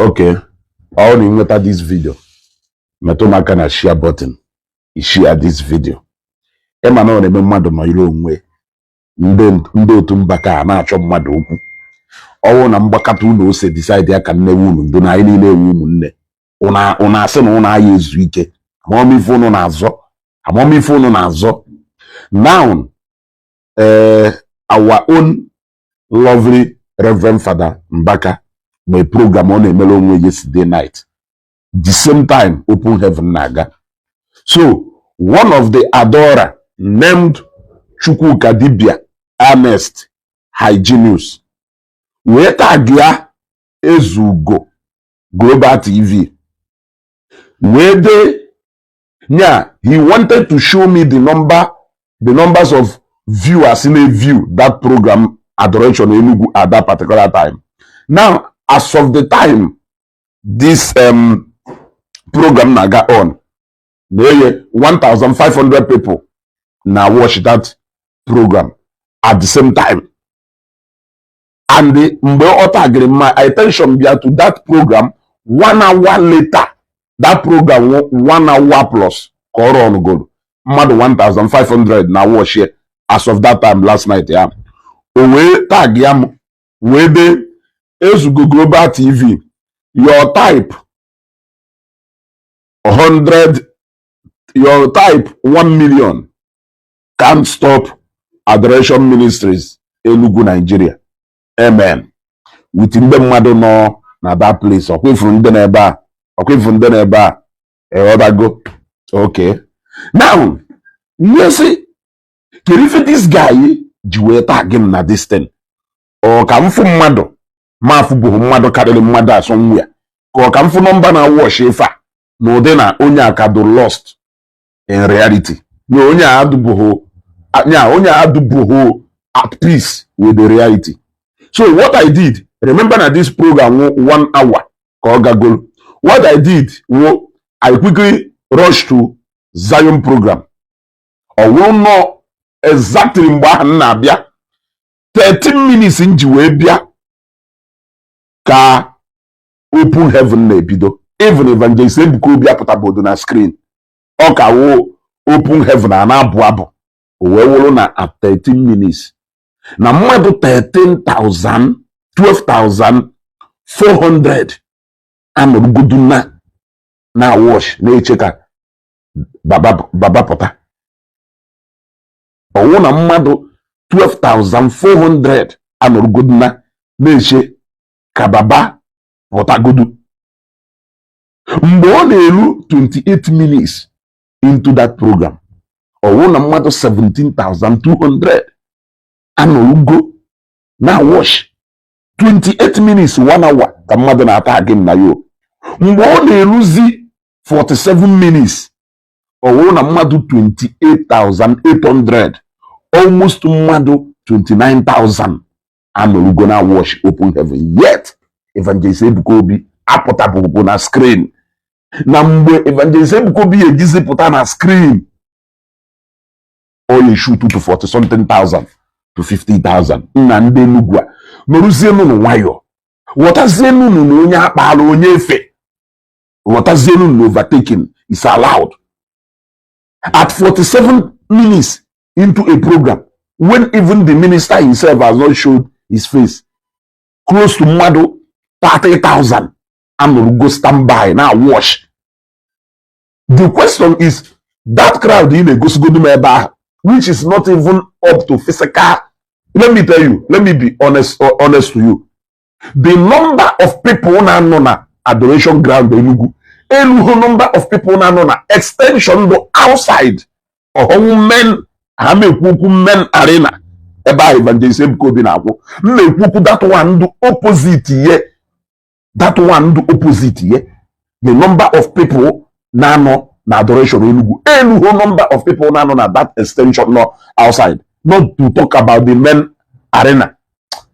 Okay. I only nweta this video. Metụ maka na share button. I share this video. Ema na eme mmadụ ma ire onwe. Ndị otu Mbaka na-achọ mmadụ okwu. Ọwụ na mgbakọta unu ose decide ya ka nne unu ndo na anyị niile ewu ụmụnne. Una asị na unu aya ezu ike. Amamife unu na-azọ. Amamife unu na-azọ. Now, our own lovely Reverend Father Mbaka my program on a yesterday night. The same time, Open Heaven Naga. So, one of the adorer named Chukwuka Dibia, Ernest Hygienius, Wetagia Ezugo, Global TV. Where he wanted to show me the numbers of viewers in a view that program Adoration Enugu at that particular time. Now, as of the time this program naga on, 1,500 people now watch that program at the same time. And the my attention be to that program 1 hour later. That program 1 hour plus on goal. More than 1,500 now watch it as of that time last night. Yeah. We tag yam we de Ezugo Global TV. Your type 100, your type 1 million can't stop Adoration Ministries Enugu Nigeria. Amen. Within the mother no na that place. Okay from the neighbor. Okay from the neighbor. Go. Okay. Now, you see, if this guy you tag him na this thing. Or come from mado. Mafubu mado kadele mada somewhere. Or come from number na wash ifa. No dena onya kado lost in reality. No onya adubuho. Onya adubuho at peace with the reality. So what I did, remember that this program 1 hour. What I did, I quickly rushed to Zion program. I will know exactly mba 13 minutes in Jiwebia ka Open Heaven na ebido. Even Evangelist Ebuka Obi apụtabodo na screen. Oka wo Open Heaven na abu. Owewolo na at 13 minutes. Na mmadụ 13,000, 12,400 anọrugodu na wash na echeka baba pụta. Owo na mmadụ 12,400 anọrugodu na eche ka baba pụtagodu. Mgbe ọ na-elu 28 minutes into that program, owo na mmadụ 17,200 anọrugo na wash 28 minutes 1 hour ka mmadụ na-ata again na yo. Mgbe ọ na-eluzi 47 minutes, owo na mmadụ 28,800, almost mmadụ 29,000 anọrugo na wash Open Heaven. Yet Evangelist Ebuka Obi apụtabụgo na screen. Na mgbe Evangelist Ebuka Obi ejizipụta na screen, o shoot to 40 something thousand to 50,000. Nna ndị Enugu a noruzie nunu nwayọ. Wọtazie nunu na onye akpala onye efe. Wọtazie nunu overtaking is allowed. At 47 minutes into a program, when even the minister himself has not showed his face, close to mmadụ 30,000 and go stand by now wash. The question is, that crowd in a go which is not even up to physical. Let me tell you, let me be honest to you. The number of people na Adoration ground Enugu, number of people na extension outside of men arena. Eba Evangelist Ebuka Obi na akwu. That one do opposite ye. That one do opposite ye. The number of people na Adoration Enugu. Number of people na that extension outside. Not to talk about the men arena.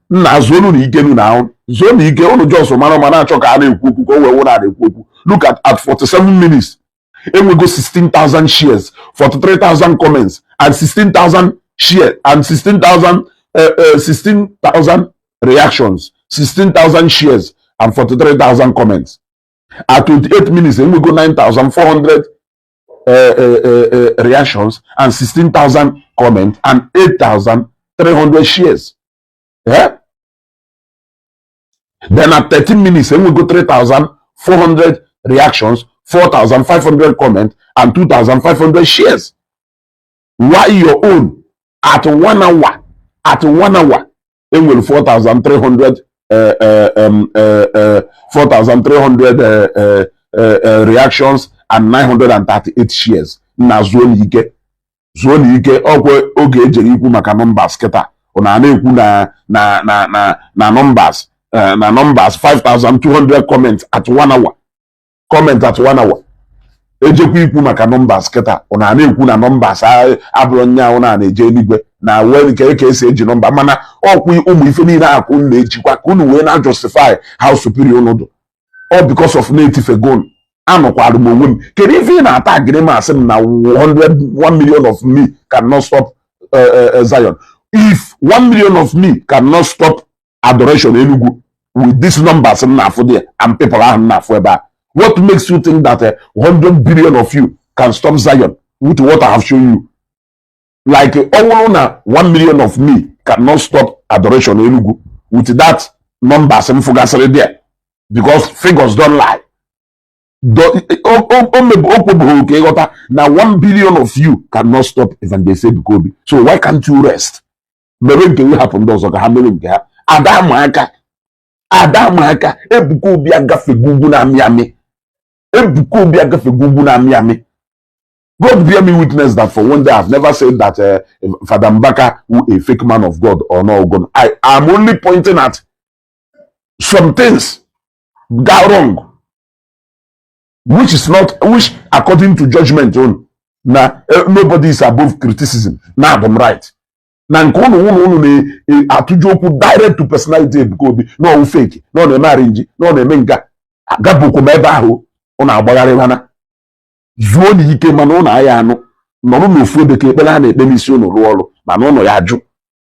Na zonu ni ike nu na zonu ike onu just mana choka ana ekwu ko we wona na ekwu. Look at 47 minutes. And we go 16,000 shares, 43,000 comments, and 16,000 shares, and 16,000 reactions, 16,000 shares, 43,000 comments. At 28 minutes, we go 9,400 reactions and 16,000 comments and 8,300 shares. Yeah? Then at 13 minutes, we go 3,400 reactions, 4,500 comments, and 2,500 shares. Why your own at 1 hour? At 1 hour, it will 4,300 reactions and 938 shares. Na zone Ike oge ejere ikwu maka numbers keta. Una na-ekwu na numbers na numbers 5,200 comments at 1 hour. Comment at 1 hour. Ejekwu ikwu maka numbers keta. Una na-ekwu na numbers abụrụ nya una na-eje eluigwe na wen ka esi eji number mana ọkwu ụmụ ife niile akụ na-ejikwa ka unu wee na justify how superior unu do. All because of native ego. Anokwara m onwe m. Kedu ife ị na-ata agịrịma asị m na 1 million of me cannot stop Zion. If 1 million of me cannot stop adoration Enugu with these numbers in there and people are not for that, what makes you think that 100 billion of you can stop Zion with what I have shown you? Like 1 million of me cannot stop adoration Enugu with that numbers in Fugasari there, because figures don't lie. Now 1 billion of you cannot stop Evangelist Ebuka Obi. So why can't you rest? Maybe will happen those of the Adamaka Ebuka Obi agafe gugu na miami. Ebuka Obi agafe gugu na miami. God bear me witness that for one day I've never said that Father Mbaka who a fake man of God or no God. I am only pointing at some things got wrong, which according to judgment on nobody is above criticism. Now I'm right. Na unu atuju okwu direct to personality Ebuka Obi no fake no na arrange no na eme nga agabukwu ma ebe ahụ unu agbagharị hana zuo ni ike mana unu aya anụ nọrọ n'ofu ebe ka ekpere ha na-ekpe n'isi unu rụọ ọrụ mana unu ya ajụ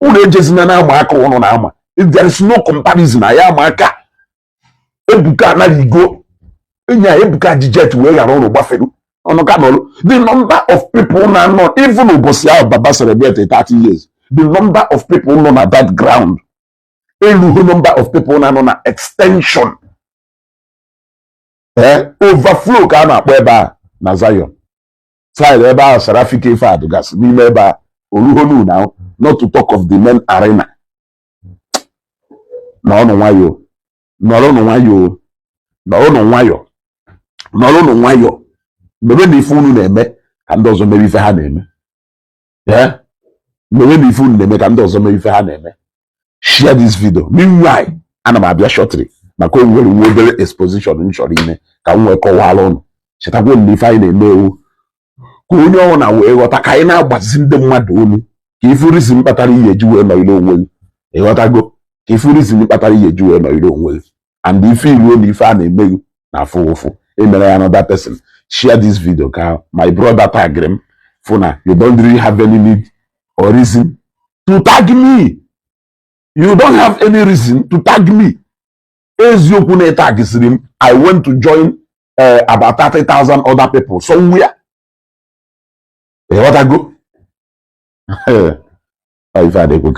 unu ejezina na ama aka unu na ama. There is no comparison. Aya ama aka Ebuka anaghị go enya Ebuka jijet wee ghara unu gbafelu ọnụ ka nọrụ. The number of people na nọ even ụbọchị ahụ Baba celebrate 30 years. The number of people known at that ground, the number of people known at extension, overflow kana kweba na Zion. Side eba Seraphic Ifa Adugas, ni meba Oluhonu now, not to talk of the men arena. No wayo. Maybe the phone name and those maybe for her name. Yeah. Maybe if you make and does share this video. Meanwhile, and I'm abia shortly. Na ko very exposition in short in ka we ko wa alone. She ta go ni fa in eme ko onye na we ghọta ka ị na-agbazi ndị mmadụ onu ka ifu reason kpatara ihe eji wee nọ ile onwe ị ghọtago ka ifu reason kpatara ihe eji wee nọ ile onwe and if you know if I na-eme na afụ emere another person. Share this video ka my brother tag him for now. You don't really have any need or reason to tag me. You don't have any reason to tag me. I went to join about 30,000 other people somewhere. What I go? If I go,